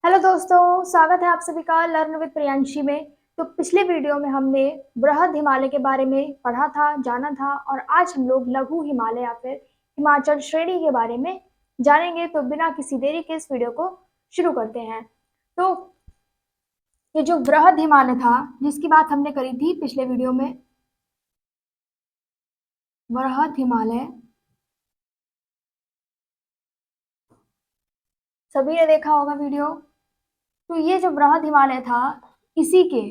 Hello दोस्तों, स्वागत है आप सभी का लर्न विद प्रियांशी में। तो पिछले वीडियो में हमने बृहद हिमालय के बारे में पढ़ा था, जाना था, और आज हम लोग लघु हिमालय या फिर हिमाचल श्रेणी के बारे में जानेंगे। तो बिना किसी देरी के इस वीडियो को शुरू करते हैं। तो ये जो बृहद हिमालय था जिसकी बात हमने करी थी पिछले वीडियो में, बृहद हिमालय, सभी ने देखा होगा वीडियो। तो ये जो बृहद हिमालय था, इसी के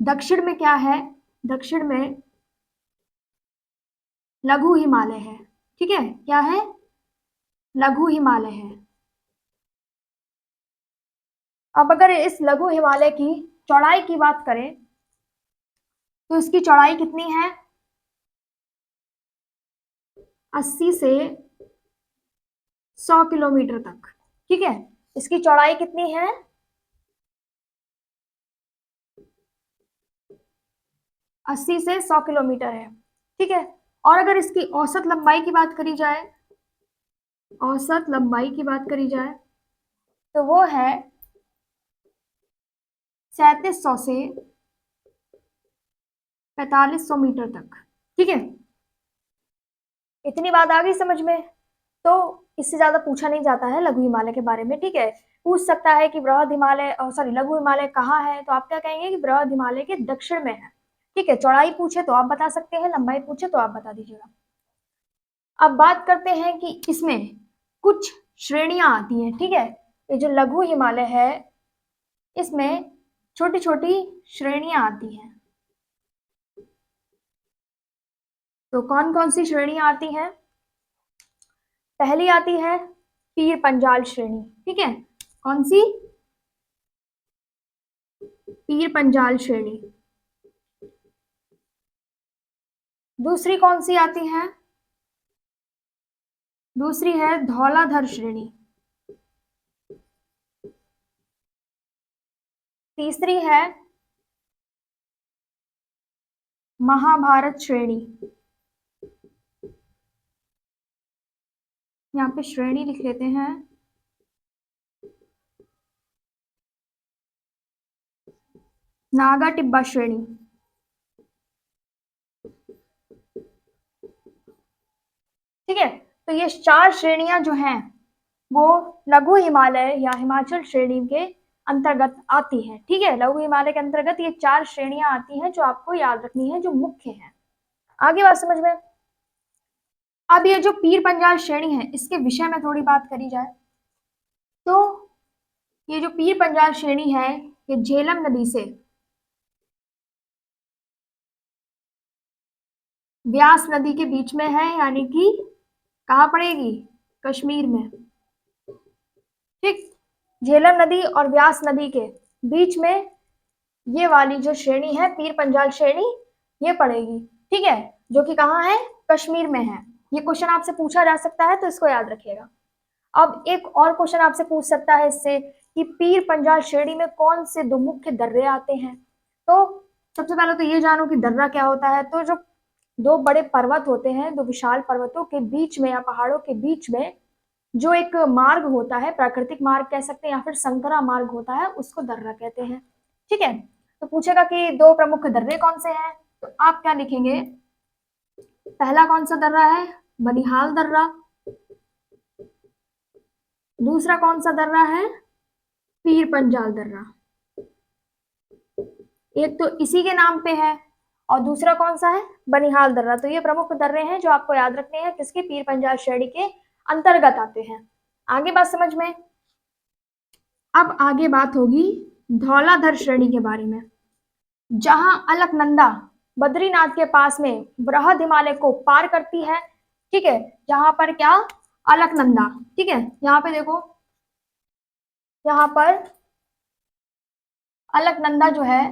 दक्षिण में क्या है? दक्षिण में लघु हिमालय है। ठीक है, क्या है? लघु हिमालय है। अब अगर इस लघु हिमालय की चौड़ाई की बात करें तो इसकी चौड़ाई कितनी है? 80 से 100 किलोमीटर तक। ठीक है, इसकी चौड़ाई कितनी है? 80 से 100 किलोमीटर है। ठीक है, और अगर इसकी औसत लंबाई की बात करी जाए, औसत लंबाई की बात करी जाए तो वो है 3700 से 4500 मीटर तक। ठीक है, इतनी बात आ गई समझ में? तो इससे ज्यादा पूछा नहीं जाता है लघु हिमालय के बारे में। ठीक है, पूछ सकता है कि बृहद हिमालय, सॉरी, लघु हिमालय कहाँ है, तो आप क्या कहेंगे कि बृहद हिमालय के दक्षिण में है। ठीक है, चौड़ाई पूछे तो आप बता सकते हैं, लंबाई पूछे तो आप बता दीजिएगा। अब बात करते हैं कि इसमें कुछ श्रेणियां आती हैं। ठीक है, ये जो लघु हिमालय है इसमें छोटी छोटी श्रेणियां आती हैं। तो कौन कौन सी श्रेणियां आती हैं? पहली आती है पीर पंजाल श्रेणी। ठीक है, कौन सी? पीर पंजाल श्रेणी। दूसरी कौन सी आती है? दूसरी है धौलाधर श्रेणी। तीसरी है महाभारत श्रेणी। यहाँ पे श्रेणी लिख लेते हैं। नागा टिब्बा श्रेणी। ठीक है, तो ये चार श्रेणियां जो हैं वो लघु हिमालय या हिमाचल श्रेणी के अंतर्गत आती है। ठीक है, लघु हिमालय के अंतर्गत ये चार श्रेणियां आती हैं जो आपको याद रखनी है, जो मुख्य है। आगे बात समझ में? अब ये जो पीर पंजाल श्रेणी है इसके विषय में थोड़ी बात करी जाए तो ये जो पीर पंजाल श्रेणी है ये झेलम नदी से व्यास नदी के बीच में है, यानी कि कहाँ पड़ेगी? कश्मीर में। ठीक, झेलम नदी और व्यास नदी के बीच में ये वाली जो श्रेणी है पीर पंजाल श्रेणी, ये पड़ेगी। ठीक है, जो कि कहाँ है? कश्मीर में है। ये क्वेश्चन आपसे पूछा जा सकता है, तो इसको याद रखिएगा। अब एक और क्वेश्चन आपसे पूछ सकता है इससे कि पीर पंजाल श्रेणी में कौन से दो मुख्य दर्रे आते हैं। तो सबसे पहले तो ये जानो कि दर्रा क्या होता है। तो जो दो बड़े पर्वत होते हैं, दो विशाल पर्वतों के बीच में या पहाड़ों के बीच में जो एक मार्ग होता है, प्राकृतिक मार्ग कह सकते हैं या फिर संकरा मार्ग होता है, उसको दर्रा कहते हैं। ठीक है, तो पूछेगा कि दो प्रमुख दर्रे कौन से हैं, तो आप क्या लिखेंगे? पहला कौन सा दर्रा है? बनिहाल दर्रा। दूसरा कौन सा दर्रा है? पीर पंजाल दर्रा। एक तो इसी के नाम पे है और दूसरा कौन सा है? बनिहाल दर्रा। तो ये प्रमुख दर्रे हैं जो आपको याद रखने हैं, किसके? पीर पंजाल श्रेणी के अंतर्गत आते हैं। आगे बात समझ में? अब आगे बात होगी धौलाधर श्रेणी के बारे में, जहां अलकनंदा बद्रीनाथ के पास में बृहद हिमालय को पार करती है। ठीक है, जहां पर क्या? अलकनंदा। ठीक है, यहाँ पे देखो, यहाँ पर अलकनंदा जो है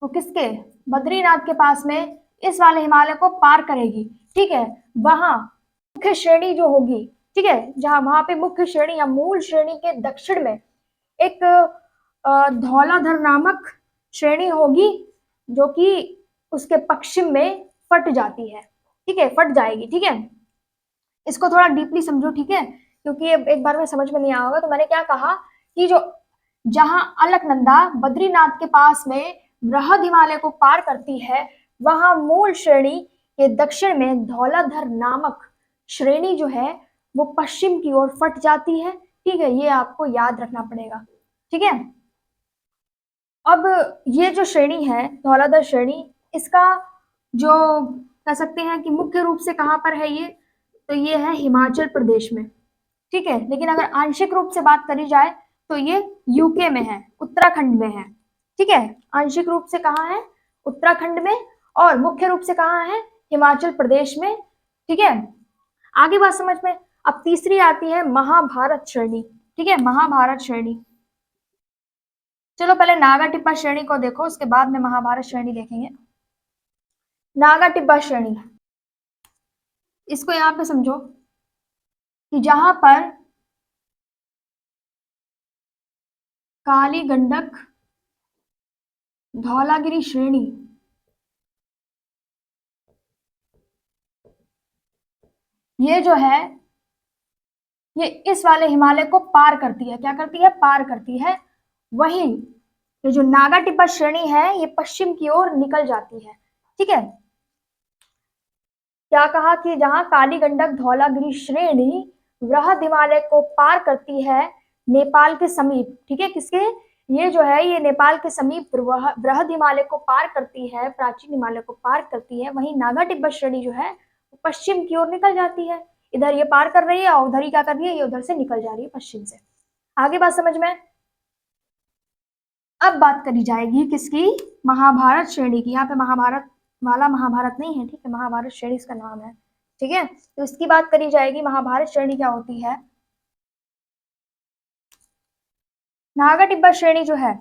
वो किसके? बद्रीनाथ के पास में इस वाले हिमालय को पार करेगी। ठीक है, वहां मुख्य श्रेणी जो होगी, ठीक है, जहां वहां पे मुख्य श्रेणी या मूल श्रेणी के दक्षिण में एक धौलाधर नामक श्रेणी होगी, जो कि उसके पश्चिम में फट जाती है। ठीक है, फट जाएगी। ठीक है, इसको थोड़ा डीपली समझो। ठीक है, क्योंकि एक बार में समझ में नहीं आएगा। तो मैंने क्या कहा कि जो जहां अलकनंदा बद्रीनाथ के पास में बृहद हिमालय को पार करती है, वहां मूल श्रेणी के दक्षिण में धौलाधर नामक श्रेणी जो है वो पश्चिम की ओर फट जाती है। ठीक है, ये आपको याद रखना पड़ेगा। ठीक है, अब ये जो श्रेणी है धौलाधर श्रेणी, इसका जो कह सकते हैं कि मुख्य रूप से कहाँ पर है ये, तो ये है हिमाचल प्रदेश में। ठीक है, लेकिन अगर आंशिक रूप से बात करी जाए तो ये यूके में है, उत्तराखंड में है। ठीक है, आंशिक रूप से कहाँ है, उत्तराखंड में, और मुख्य रूप से कहाँ है, हिमाचल प्रदेश में। ठीक है, आगे बात समझ में। अब तीसरी आती है महाभारत श्रेणी। ठीक है, महाभारत श्रेणी। चलो पहले नागा टिब्बा श्रेणी को देखो, उसके बाद में महाभारत श्रेणी देखेंगे। नागा टिब्बा श्रेणी, इसको यहां पे समझो कि जहां पर काली गंडक धौलागिरी श्रेणी ये जो है ये इस वाले हिमालय को पार करती है। क्या करती है, पार करती है। वहीं ये जो नागा टिब्बा श्रेणी है ये पश्चिम की ओर निकल जाती है। ठीक है, क्या कहा कि जहां काली गंडक धौलागिरी श्रेणी वृहद हिमालय को पार करती है नेपाल के समीप। ठीक है, किसके, ये जो है ये नेपाल के समीप वृहद हिमालय को पार करती है, प्राचीन हिमालय को पार करती है। वहीं नागा टिब्बत श्रेणी जो है वो पश्चिम की ओर निकल जाती है। इधर ये पार कर रही है और उधर ही क्या कर रही है, ये उधर से निकल जा रही है पश्चिम से। आगे बात समझ में। अब बात करी जाएगी किसकी, महाभारत श्रेणी की। यहाँ पे महाभारत वाला महाभारत नहीं है, ठीक है, महाभारत श्रेणी इसका नाम है। ठीक है, तो इसकी बात करी जाएगी। महाभारत श्रेणी क्या होती है, नागा टिब्बत श्रेणी जो है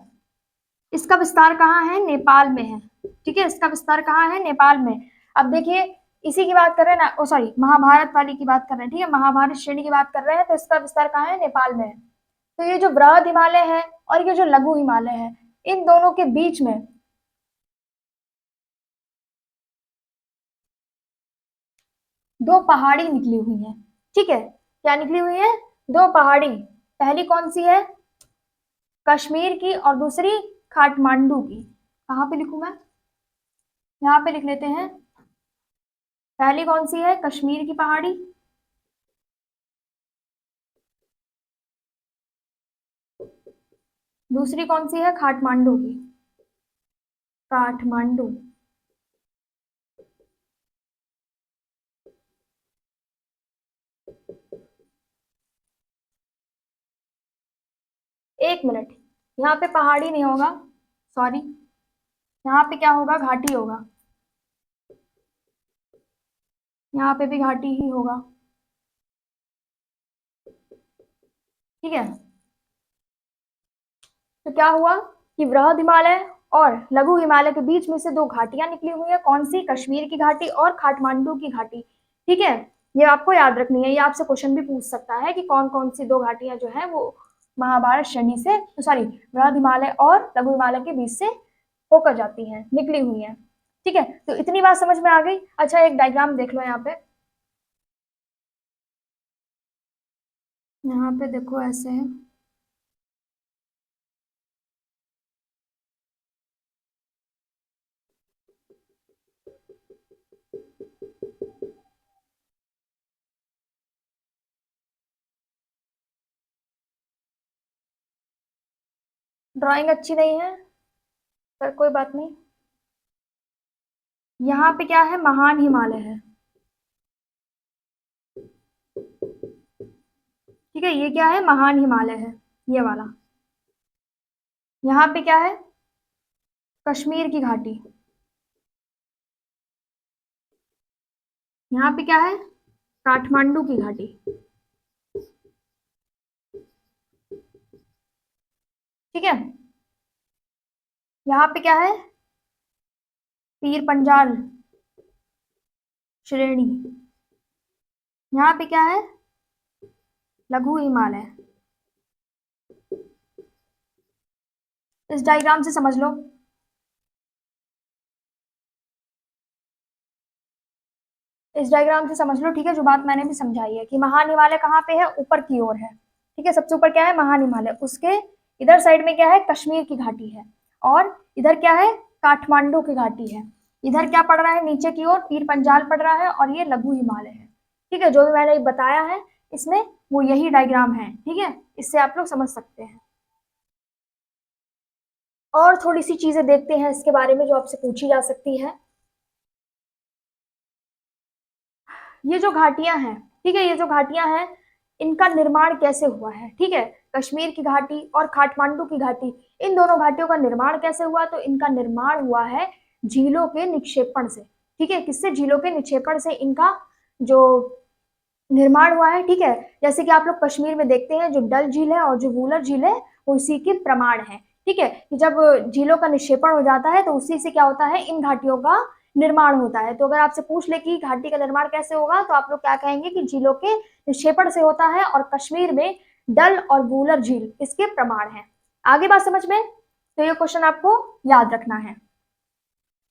इसका विस्तार कहाँ है, नेपाल में है। ठीक है, इसका विस्तार कहाँ है, नेपाल में। अब देखिए, इसी की बात कर रहे हैं ना, ओ सॉरी, महाभारत वाली की बात कर रहे हैं। ठीक है, महाभारत श्रेणी की बात कर रहे हैं, तो इसका विस्तार कहाँ है, नेपाल में है। तो ये जो बृहद हिमालय है और ये जो लघु हिमालय है, इन दोनों के बीच में दो पहाड़ी निकली हुई है। ठीक है, क्या निकली हुई है, दो पहाड़ी। पहली कौन सी है, कश्मीर की, और दूसरी काठमांडू की। कहाँ पे लिखूं मैं, यहाँ पे लिख लेते हैं। पहली कौन सी है, कश्मीर की पहाड़ी, दूसरी कौन सी है, काठमांडू की, काठमांडू। एक मिनट, यहाँ पे पहाड़ी नहीं होगा, सॉरी, यहाँ पे क्या होगा, घाटी होगा। यहाँ पे भी घाटी ही होगा। ठीक है, तो क्या हुआ कि वृहद हिमालय और लघु हिमालय के बीच में से दो घाटियां निकली हुई है। कौन सी, कश्मीर की घाटी और काठमांडू की घाटी। ठीक है, ये आपको याद रखनी है, ये आपसे क्वेश्चन भी पूछ सकता है कि कौन कौन सी दो घाटियां जो है वो महाभारत श्रेणी से, सॉरी, वृहद हिमालय और लघु हिमालय के बीच से होकर जाती हैं, निकली हुई हैं। ठीक है, तो इतनी बात समझ में आ गई। अच्छा, एक डायग्राम देख लो यहाँ पे, यहाँ पे देखो ऐसे है। ड्राइंग अच्छी नहीं है पर कोई बात नहीं। यहाँ पे क्या है, महान हिमालय है। ठीक है, ये क्या है, महान हिमालय है, ये वाला। यहाँ पे क्या है, कश्मीर की घाटी। यहाँ पे क्या है, काठमांडू की घाटी। ठीक है, यहाँ पे क्या है, पीर पंजाल श्रेणी। यहाँ पे क्या है, लघु हिमालय। इस डायग्राम से समझ लो, इस डायग्राम से समझ लो। ठीक है, जो बात मैंने भी समझाई है कि महान हिमालय कहाँ पे है, ऊपर की ओर है। ठीक है, सबसे ऊपर क्या है, महान हिमालय, उसके इधर साइड में क्या है, कश्मीर की घाटी है, और इधर क्या है, काठमांडू की घाटी है। इधर क्या पड़ रहा है, नीचे की ओर पीर पंजाल पड़ रहा है, और ये लघु हिमालय है। ठीक है, जो भी मैंने बताया है इसमें वो यही डायग्राम है। ठीक है, इससे आप लोग समझ सकते हैं। और थोड़ी सी चीजें देखते हैं इसके बारे में जो आपसे पूछी जा सकती है। ये जो घाटियां हैं, ठीक है, ये जो घाटियां हैं इनका निर्माण कैसे हुआ है। ठीक है, कश्मीर की घाटी और काठमांडू की घाटी, इन दोनों घाटियों का निर्माण कैसे हुआ, तो इनका निर्माण हुआ है झीलों के निक्षेपण से। ठीक है, किससे, झीलों के निक्षेपण से इनका जो निर्माण हुआ है। ठीक है, जैसे कि आप लोग कश्मीर में देखते हैं जो डल झील है और जो वूलर झील है वो उसी के प्रमाण है। ठीक है, कि जब झीलों का निक्षेपण हो जाता है तो उसी से क्या होता है, इन घाटियों का निर्माण होता है। तो अगर आपसे पूछ ले कि घाटी का निर्माण कैसे होगा, तो आप लोग क्या कहेंगे कि झीलों के निक्षेपण से होता है, और कश्मीर में डल और वूलर झील इसके प्रमाण है। आगे बात समझ में, तो ये क्वेश्चन आपको याद रखना है।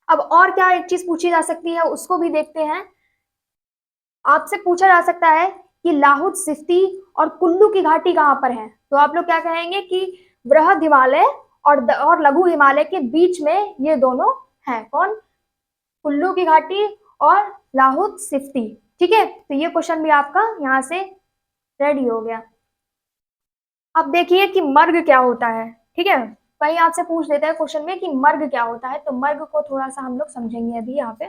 अब और क्या एक चीज पूछी जा सकती है उसको भी देखते हैं। आपसे पूछा जा सकता है कि लाहुल स्फीति और कुल्लू की घाटी कहाँ पर है, तो आप लोग क्या कहेंगे कि वृहद हिमालय और लघु हिमालय के बीच में ये दोनों हैं। कौन, कुल्लू की घाटी और लाहुल स्फीति। ठीक है, तो ये क्वेश्चन भी आपका यहाँ से रेडी हो गया। अब देखिए कि मर्ग क्या होता है। ठीक है, कहीं आपसे पूछ लेते हैं क्वेश्चन में कि मर्ग क्या होता है, तो मर्ग को थोड़ा सा हम लोग समझेंगे अभी यहाँ पे।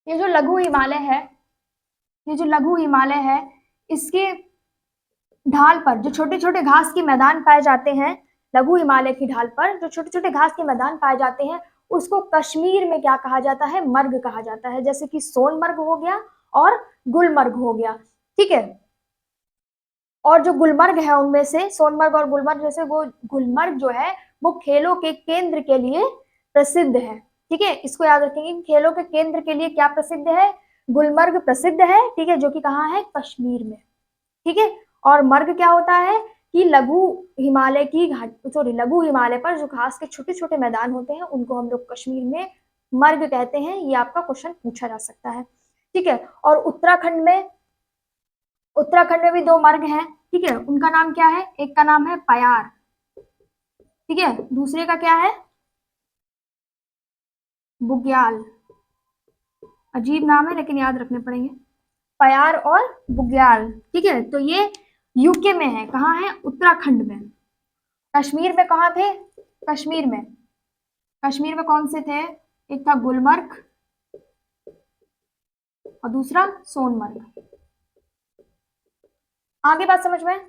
ये जो लघु हिमालय है, ये जो लघु हिमालय है, इसके ढाल पर जो छोटे छोटे घास के मैदान पाए जाते हैं, लघु हिमालय की ढाल पर जो छोटे छोटे घास के मैदान पाए जाते हैं, उसको कश्मीर में क्या कहा जाता है, मर्ग कहा जाता है। जैसे कि सोनमर्ग हो गया और गुलमर्ग हो गया। ठीक है, और जो गुलमर्ग है उनमें से, सोनमर्ग और गुलमर्ग, जैसे वो गुलमर्ग जो है वो खेलों के केंद्र के लिए प्रसिद्ध है। ठीक है, इसको याद रखेंगे, खेलों के केंद्र के लिए क्या प्रसिद्ध है, गुलमर्ग प्रसिद्ध है। ठीक है, जो कि कहाँ है, कश्मीर में। ठीक है, और मर्ग क्या होता है कि लघु हिमालय की घाट, सॉरी, लघु हिमालय पर जो घास के छोटे छोटे मैदान होते हैं उनको हम लोग कश्मीर में मर्ग कहते हैं। ये आपका क्वेश्चन पूछा जा सकता है। ठीक है, और उत्तराखंड में भी दो मर्ग हैं। ठीक है, उनका नाम क्या है, एक का नाम है पयार। ठीक है, दूसरे का क्या है, बुग्याल। अजीब नाम है लेकिन याद रखने पड़ेंगे, पयार और बुग्याल। ठीक है, तो ये यूके में है, कहाँ है, उत्तराखंड में। कश्मीर में कहाँ थे, कश्मीर में, कश्मीर में कौन से थे, एक था गुलमर्ग और दूसरा सोनमर्ग। आगे बात समझ में,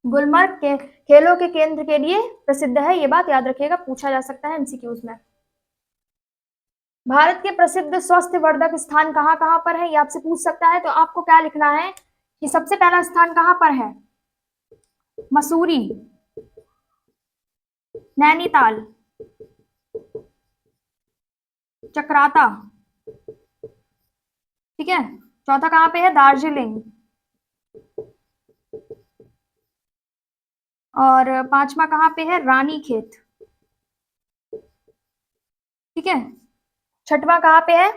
गुलमर्ग के खेलों के केंद्र के लिए प्रसिद्ध है, ये बात याद रखिएगा, पूछा जा सकता है एमसीक्यूज में। भारत के प्रसिद्ध स्वास्थ्य वर्धक स्थान कहाँ कहाँ पर है, ये आपसे पूछ सकता है। तो आपको क्या लिखना है कि सबसे पहला स्थान कहाँ पर है, मसूरी, नैनीताल, चक्राता। ठीक है, चौथा कहाँ पे है, दार्जिलिंग, और पांचवा कहाँ पे है, रानीखेत। ठीक है, छठवां कहाँ पे है,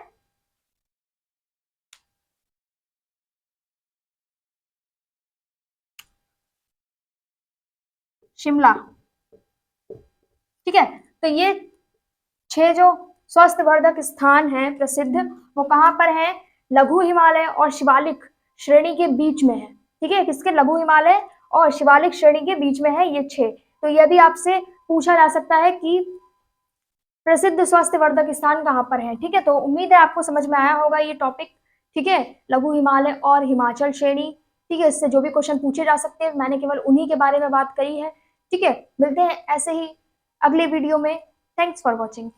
शिमला। ठीक है, तो ये 6 जो स्वास्थ्यवर्धक स्थान हैं प्रसिद्ध, वो कहाँ पर है, लघु हिमालय और शिवालिक श्रेणी के बीच में है। ठीक है, किसके, लघु हिमालय और शिवालिक श्रेणी के बीच में है ये 6। तो ये भी आपसे पूछा जा सकता है कि प्रसिद्ध स्वास्थ्यवर्धक स्थान कहाँ पर है। ठीक है, तो उम्मीद है आपको समझ में आया होगा ये टॉपिक। ठीक है, लघु हिमालय और हिमाचल श्रेणी। ठीक है, इससे जो भी क्वेश्चन पूछे जा सकते हैं मैंने केवल उन्हीं के बारे में बात करी है। ठीक है, मिलते हैं ऐसे ही अगले वीडियो में। Thanks for watching.